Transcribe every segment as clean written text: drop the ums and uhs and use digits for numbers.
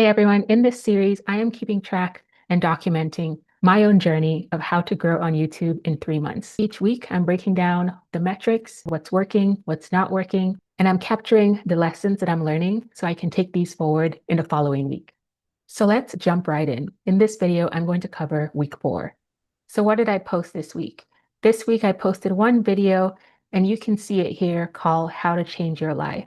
Hey everyone, in this series, I am keeping track and documenting my own journey of how to grow on YouTube in 3 months. Each week, I'm breaking down the metrics, what's working, what's not working, and I'm capturing the lessons that I'm learning so I can take these forward in the following week. So let's jump right in. In this video, I'm going to cover week 4. So what did I post this week? This week, I posted one video, and you can see it here called How to Change Your Life.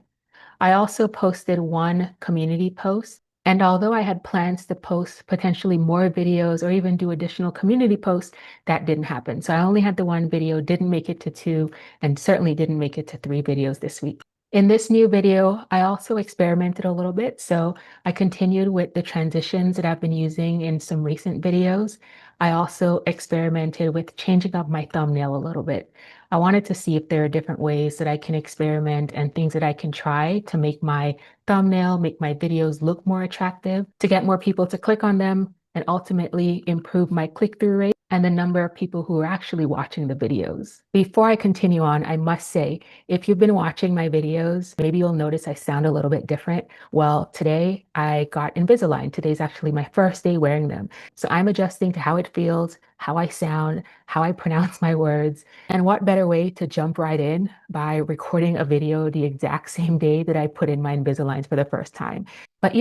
I also posted one community post. And although I had plans to post potentially more videos or even do additional community posts, that didn't happen. So I only had the one video, didn't make it to 2, and certainly didn't make it to 3 videos this week. In this new video, I also experimented a little bit. So I continued with the transitions that I've been using in some recent videos. I also experimented with changing up my thumbnail a little bit. I wanted to see if there are different ways that I can experiment and things that I can try to make my thumbnail, make my videos look more attractive, to get more people to click on them, and ultimately improve my click-through rate and the number of people who are actually watching the videos. Before I continue on, I must say, if you've been watching my videos, maybe you'll notice I sound a little bit different. Well, today I got Invisalign. Today's actually my first day wearing them. So I'm adjusting to how it feels, how I sound, how I pronounce my words. And what better way to jump right in by recording a video the exact same day that I put in my Invisaligns for the first time. But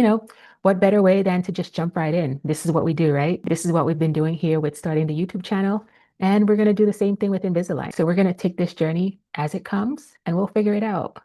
what better way than to just jump right in? This is what we do, right? This is what we've been doing here with starting the YouTube channel. And we're going to do the same thing with Invisalign. So we're going to take this journey as it comes and we'll figure it out.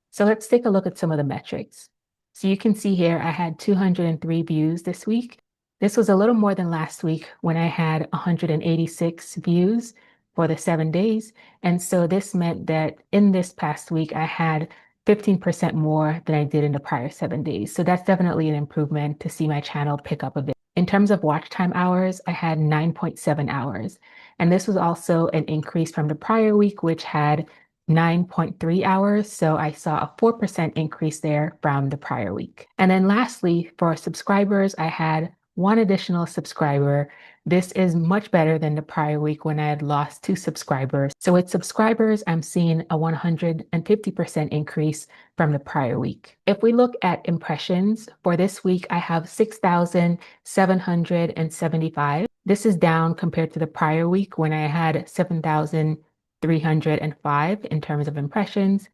So let's take a look at some of the metrics. So you can see here, I had 203 views this week. This was a little more than last week when I had 186 views for the 7 days. And so this meant that in this past week, I had 15% more than I did in the prior 7 days. So that's definitely an improvement to see my channel pick up a bit. In terms of watch time hours, I had 9.7 hours. And this was also an increase from the prior week, which had 9.3 hours. So I saw a 4% increase there from the prior week. And then lastly, for subscribers, I had one additional subscriber. This is much better than the prior week when I had lost 2 subscribers. So with subscribers, I'm seeing a 150% increase from the prior week. If we look at impressions, for this week, I have 6,775. This is down compared to the prior week when I had 7,305 in terms of impressions.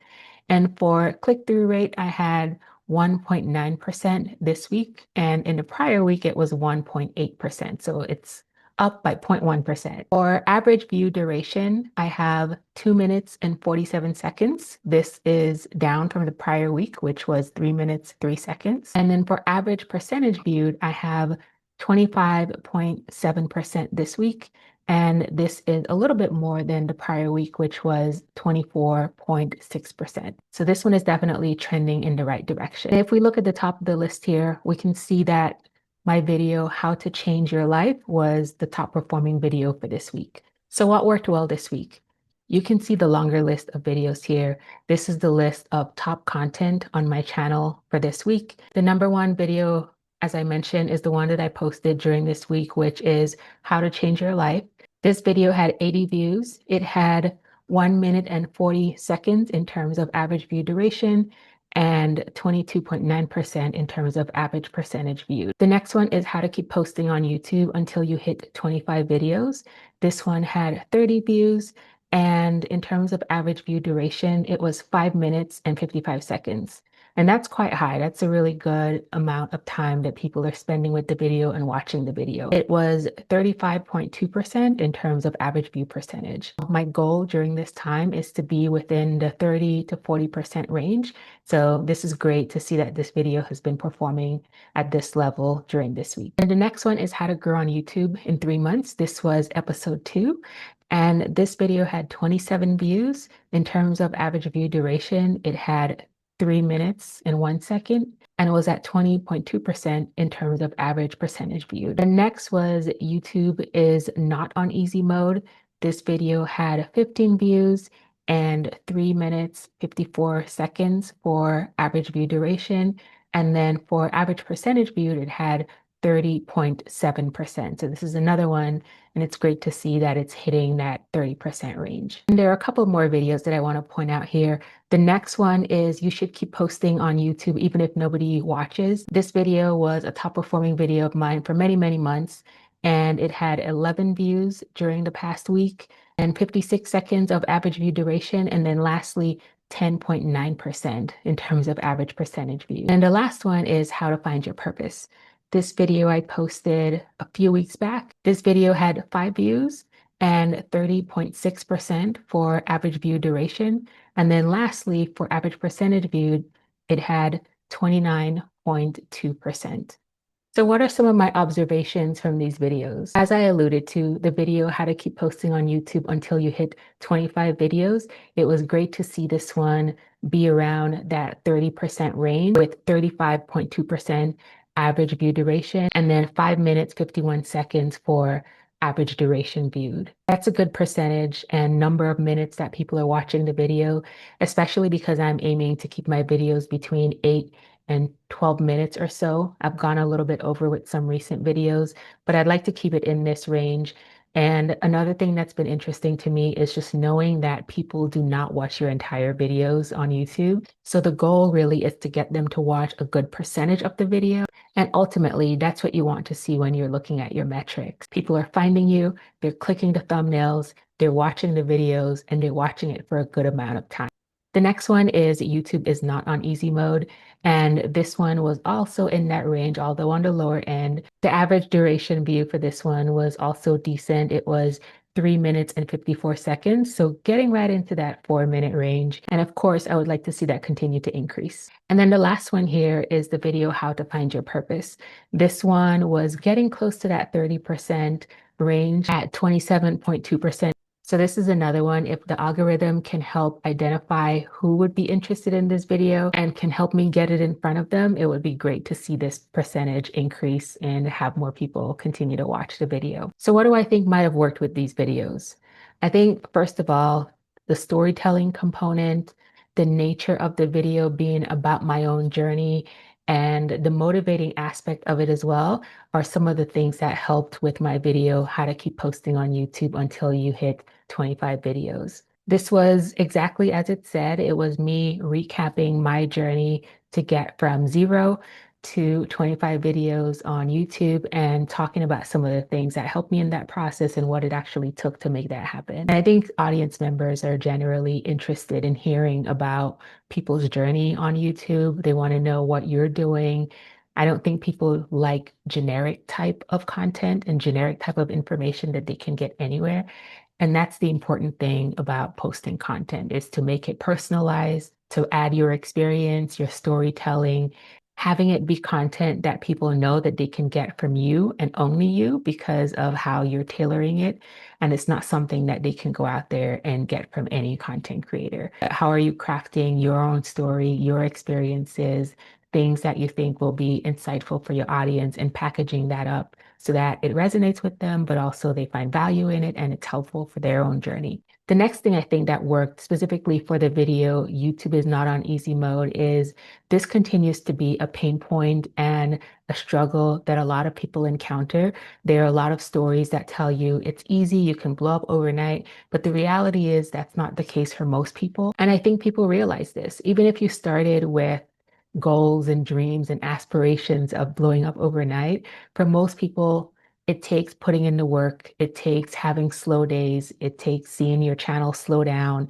And for click-through rate, I had 1.9% this week. And in the prior week, it was 1.8%. So it's up by 0.1%. For average view duration, I have 2 minutes and 47 seconds. This is down from the prior week, which was 3 minutes, 3 seconds. And then for average percentage viewed, I have 25.7% this week. And this is a little bit more than the prior week, which was 24.6%. So this one is definitely trending in the right direction. And if we look at the top of the list here, we can see that my video, How to Change Your Life, was the top performing video for this week. So what worked well this week? You can see the longer list of videos here. This is the list of top content on my channel for this week. The number one video, as I mentioned, is the one that I posted during this week, which is How to Change Your Life. This video had 80 views. It had 1 minute and 40 seconds in terms of average view duration and 22.9% in terms of average percentage viewed. The next one is How to Keep Posting on YouTube Until You Hit 25 Videos. This one had 30 views. And in terms of average view duration, it was 5 minutes and 55 seconds. And that's quite high. That's a really good amount of time that people are spending with the video and watching the video. It was 35.2% in terms of average view percentage. My goal during this time is to be within the 30 to 40% range. So this is great to see that this video has been performing at this level during this week. And the next one is How to Grow on YouTube in 3 months. This was episode 2. And this video had 27 views. In terms of average view duration, it had 3 minutes and 1 second, and it was at 20.2% in terms of average percentage viewed. The next was YouTube is not on easy mode. This video had 15 views and 3 minutes, 54 seconds for average view duration. And then for average percentage viewed, it had 30.7%. So this is another one, and it's great to see that it's hitting that 30% range. And there are a couple more videos that I want to point out here. The next one is you should keep posting on YouTube even if nobody watches. This video was a top performing video of mine for many, many months, and it had 11 views during the past week and 56 seconds of average view duration. And then lastly, 10.9% in terms of average percentage view. And the last one is how to find your purpose. This video I posted a few weeks back. This video had 5 views and 30.6% for average view duration. And then lastly, for average percentage viewed, it had 29.2%. So what are some of my observations from these videos? As I alluded to, the video how to keep posting on YouTube until you hit 25 videos. It was great to see this one be around that 30% range with 35.2% average view duration and then 5 minutes, 51 seconds for average duration viewed. That's a good percentage and number of minutes that people are watching the video, especially because I'm aiming to keep my videos between 8 and 12 minutes or so. I've gone a little bit over with some recent videos, but I'd like to keep it in this range. And another thing that's been interesting to me is just knowing that people do not watch your entire videos on YouTube. So the goal really is to get them to watch a good percentage of the video. And ultimately, that's what you want to see when you're looking at your metrics. People are finding you, they're clicking the thumbnails, they're watching the videos, and they're watching it for a good amount of time. The next one is YouTube is not on easy mode. And this one was also in that range, although on the lower end. The average duration view for this one was also decent. It was 3 minutes and 54 seconds. So getting right into that 4-minute range. And of course, I would like to see that continue to increase. And then the last one here is the video, how to find your purpose. This one was getting close to that 30% range at 27.2%. So this is another one. If the algorithm can help identify who would be interested in this video and can help me get it in front of them, it would be great to see this percentage increase and have more people continue to watch the video. So what do I think might have worked with these videos? I think, first of all, the storytelling component, the nature of the video being about my own journey, and the motivating aspect of it as well are some of the things that helped with my video, how to keep posting on YouTube until you hit 25 videos. This was exactly as it said. It was me recapping my journey to get from 0 to 25 videos on YouTube and talking about some of the things that helped me in that process and what it actually took to make that happen. And I think audience members are generally interested in hearing about people's journey on YouTube. They want to know what you're doing. I don't think people like generic type of content and generic type of information that they can get anywhere. And that's the important thing about posting content, is to make it personalized, to add your experience, your storytelling, having it be content that people know that they can get from you and only you because of how you're tailoring it. And it's not something that they can go out there and get from any content creator. How are you crafting your own story, your experiences, things that you think will be insightful for your audience, and packaging that up so that it resonates with them, but also they find value in it and it's helpful for their own journey. The next thing I think that worked specifically for the video, YouTube is not on easy mode, is this continues to be a pain point and a struggle that a lot of people encounter. There are a lot of stories that tell you it's easy, you can blow up overnight, but the reality is that's not the case for most people. And I think people realize this. Even if you started with goals and dreams and aspirations of blowing up overnight, for most people, it takes putting in the work. It takes having slow days. It takes seeing your channel slow down,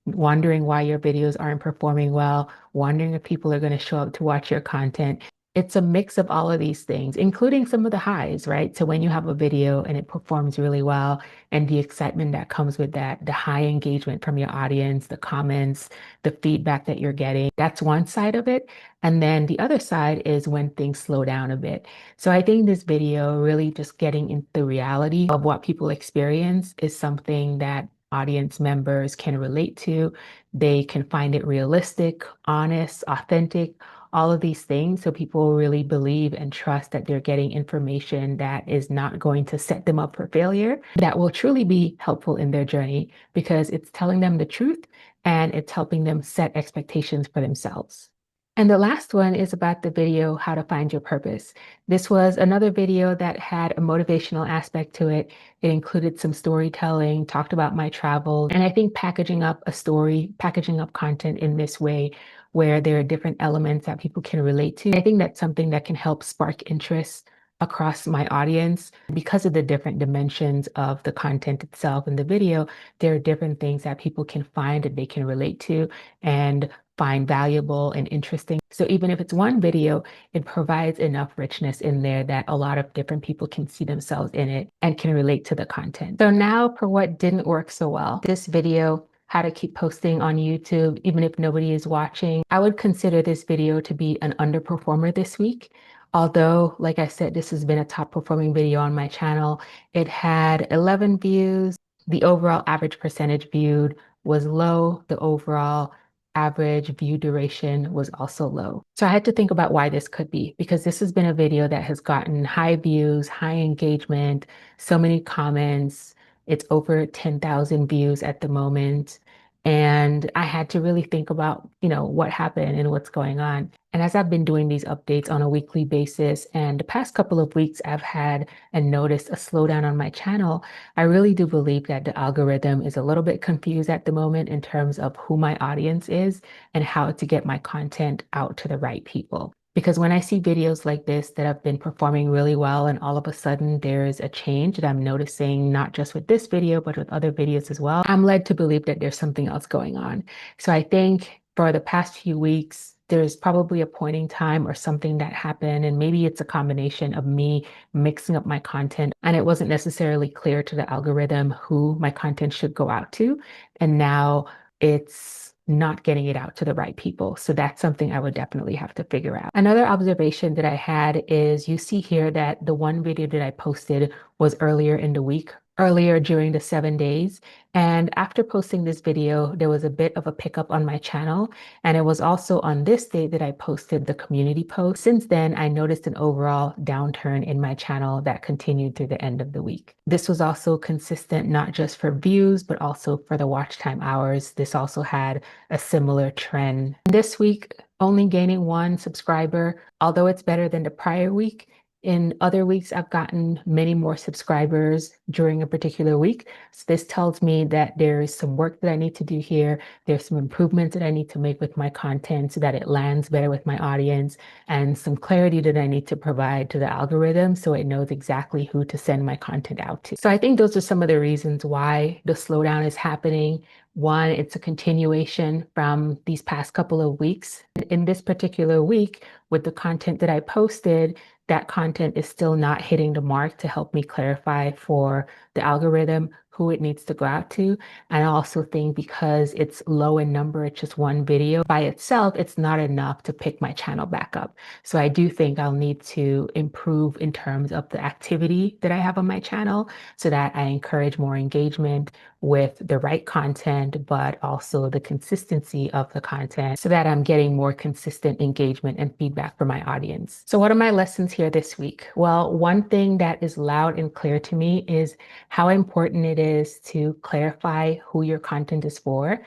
wondering why your videos aren't performing well, wondering if people are going to show up to watch your content. It's a mix of all of these things, including some of the highs, right? So when you have a video and it performs really well and the excitement that comes with that, the high engagement from your audience, the comments, the feedback that you're getting, that's one side of it. And then the other side is when things slow down a bit. So I think this video really just getting into the reality of what people experience is something that audience members can relate to. They can find it realistic, honest, authentic, all of these things. So people really believe and trust that they're getting information that is not going to set them up for failure, that will truly be helpful in their journey because it's telling them the truth and it's helping them set expectations for themselves. And the last one is about the video, How to Find Your Purpose. This was another video that had a motivational aspect to it. It included some storytelling, talked about my travels, and I think packaging up a story, packaging up content in this way where there are different elements that people can relate to. I think that's something that can help spark interest across my audience. Because of the different dimensions of the content itself in the video, there are different things that people can find that they can relate to and find valuable and interesting. So even if it's one video, it provides enough richness in there that a lot of different people can see themselves in it and can relate to the content. So now for what didn't work so well, this video, how to keep posting on YouTube, even if nobody is watching. I would consider this video to be an underperformer this week. Although, like I said, this has been a top performing video on my channel. It had 11 views. The overall average percentage viewed was low. The overall average view duration was also low. So I had to think about why this could be, because this has been a video that has gotten high views, high engagement, so many comments. It's over 10,000 views at the moment. And I had to really think about, what happened and what's going on. And as I've been doing these updates on a weekly basis, and the past couple of weeks, I've had and noticed a slowdown on my channel. I really do believe that the algorithm is a little bit confused at the moment in terms of who my audience is and how to get my content out to the right people. Because when I see videos like this that have been performing really well, and all of a sudden there's a change that I'm noticing, not just with this video, but with other videos as well, I'm led to believe that there's something else going on. So I think for the past few weeks, there's probably a point in time or something that happened, and maybe it's a combination of me mixing up my content, and it wasn't necessarily clear to the algorithm who my content should go out to. And now it's not getting it out to the right people. So that's something I would definitely have to figure out. Another observation that I had is you see here that the one video that I posted was earlier in the week, earlier during the 7 days. And after posting this video, there was a bit of a pickup on my channel. And it was also on this day that I posted the community post. Since then, I noticed an overall downturn in my channel that continued through the end of the week. This was also consistent, not just for views, but also for the watch time hours. This also had a similar trend. This week, only gaining one subscriber, although it's better than the prior week. In other weeks, I've gotten many more subscribers during a particular week. So this tells me that there's some work that I need to do here. There's some improvements that I need to make with my content so that it lands better with my audience, and some clarity that I need to provide to the algorithm so it knows exactly who to send my content out to. So I think those are some of the reasons why the slowdown is happening. One, it's a continuation from these past couple of weeks. In this particular week, with the content that I posted, that content is still not hitting the mark to help me clarify for the algorithm who it needs to go out to. And I also think because it's low in number, it's just one video by itself, it's not enough to pick my channel back up. So I do think I'll need to improve in terms of the activity that I have on my channel so that I encourage more engagement with the right content, but also the consistency of the content so that I'm getting more consistent engagement and feedback from my audience. So what are my lessons here this week? Well, one thing that is loud and clear to me is how important it is to clarify who your content is for.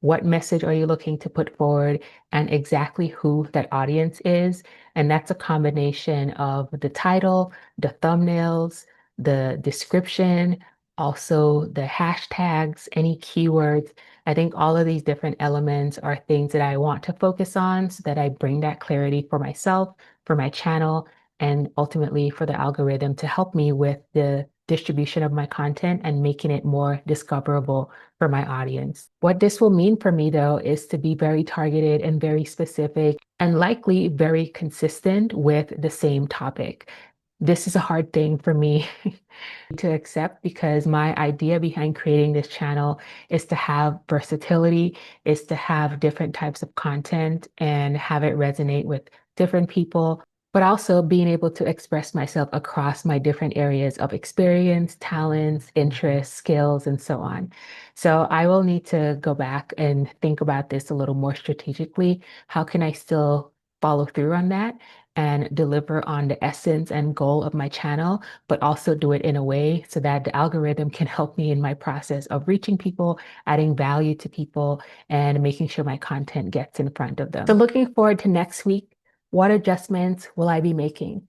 What message are you looking to put forward, and exactly who that audience is? And that's a combination of the title, the thumbnails, the description, also the hashtags, any keywords. I think all of these different elements are things that I want to focus on so that I bring that clarity for myself, for my channel, and ultimately for the algorithm to help me with the distribution of my content and making it more discoverable for my audience. What this will mean for me, though, is to be very targeted and very specific and likely very consistent with the same topic. This is a hard thing for me to accept because my idea behind creating this channel is to have versatility, is to have different types of content and have it resonate with different people, but also being able to express myself across my different areas of experience, talents, interests, skills, and so on. So I will need to go back and think about this a little more strategically. How can I still follow through on that and deliver on the essence and goal of my channel, but also do it in a way so that the algorithm can help me in my process of reaching people, adding value to people, and making sure my content gets in front of them. So looking forward to next week, what adjustments will I be making?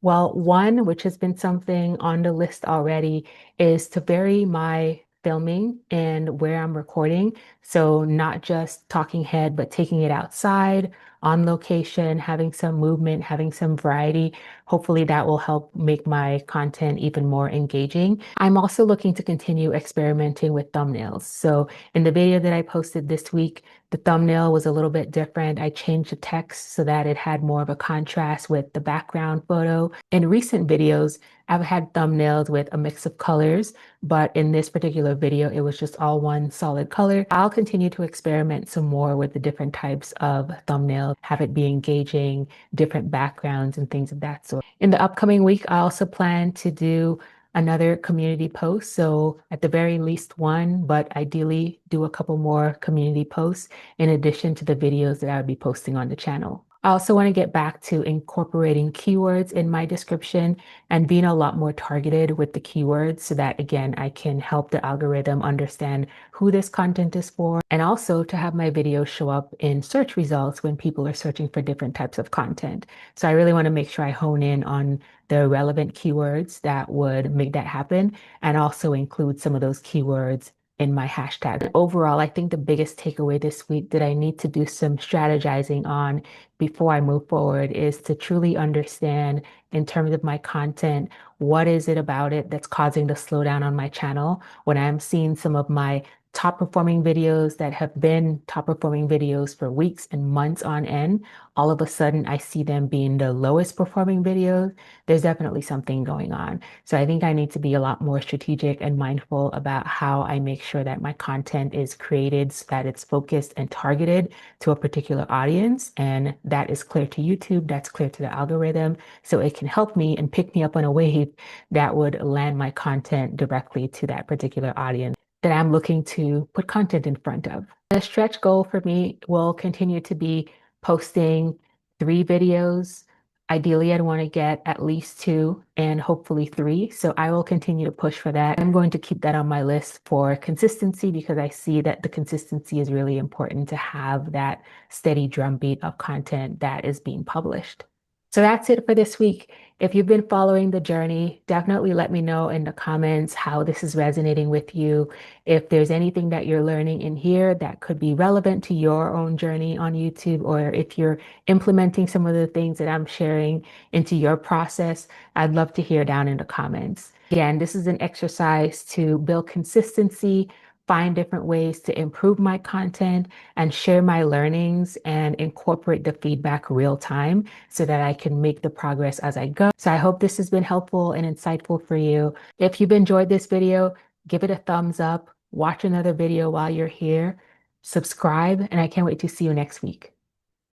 Well, one, which has been something on the list already, is to vary my filming and where I'm recording. So not just talking head, but taking it outside, on location, having some movement, having some variety. Hopefully that will help make my content even more engaging. I'm also looking to continue experimenting with thumbnails. So in the video that I posted this week, the thumbnail was a little bit different. I changed the text so that it had more of a contrast with the background photo. In recent videos, I've had thumbnails with a mix of colors, but in this particular video, it was just all one solid color. I'll continue to experiment some more with the different types of thumbnails, have it be engaging, different backgrounds and things of that sort. In the upcoming week, I also plan to do another community post. So at the very least one, but ideally do a couple more community posts in addition to the videos that I would be posting on the channel. I also want to get back to incorporating keywords in my description and being a lot more targeted with the keywords so that, again, I can help the algorithm understand who this content is for, and also to have my videos show up in search results when people are searching for different types of content. So I really want to make sure I hone in on the relevant keywords that would make that happen and also include some of those keywords in my hashtag. Overall, I think the biggest takeaway this week that I need to do some strategizing on before I move forward is to truly understand, in terms of my content, what is it about it that's causing the slowdown on my channel when I'm seeing some of my top performing videos that have been top performing videos for weeks and months on end. All of a sudden, I see them being the lowest performing videos. There's definitely something going on. So I think I need to be a lot more strategic and mindful about how I make sure that my content is created so that it's focused and targeted to a particular audience. And that is clear to YouTube, that's clear to the algorithm. So it can help me and pick me up on a wave that would land my content directly to that particular audience that I'm looking to put content in front of. The stretch goal for me will continue to be posting 3 videos. Ideally, I'd want to get at least 2 and hopefully 3. So I will continue to push for that. I'm going to keep that on my list for consistency because I see that the consistency is really important to have that steady drumbeat of content that is being published. So that's it for this week. If you've been following the journey, definitely let me know in the comments how this is resonating with you. If there's anything that you're learning in here that could be relevant to your own journey on YouTube, or if you're implementing some of the things that I'm sharing into your process, I'd love to hear down in the comments. Again, this is an exercise to build consistency, find different ways to improve my content and share my learnings and incorporate the feedback real time so that I can make the progress as I go. So I hope this has been helpful and insightful for you. If you've enjoyed this video, give it a thumbs up, watch another video while you're here, subscribe, and I can't wait to see you next week.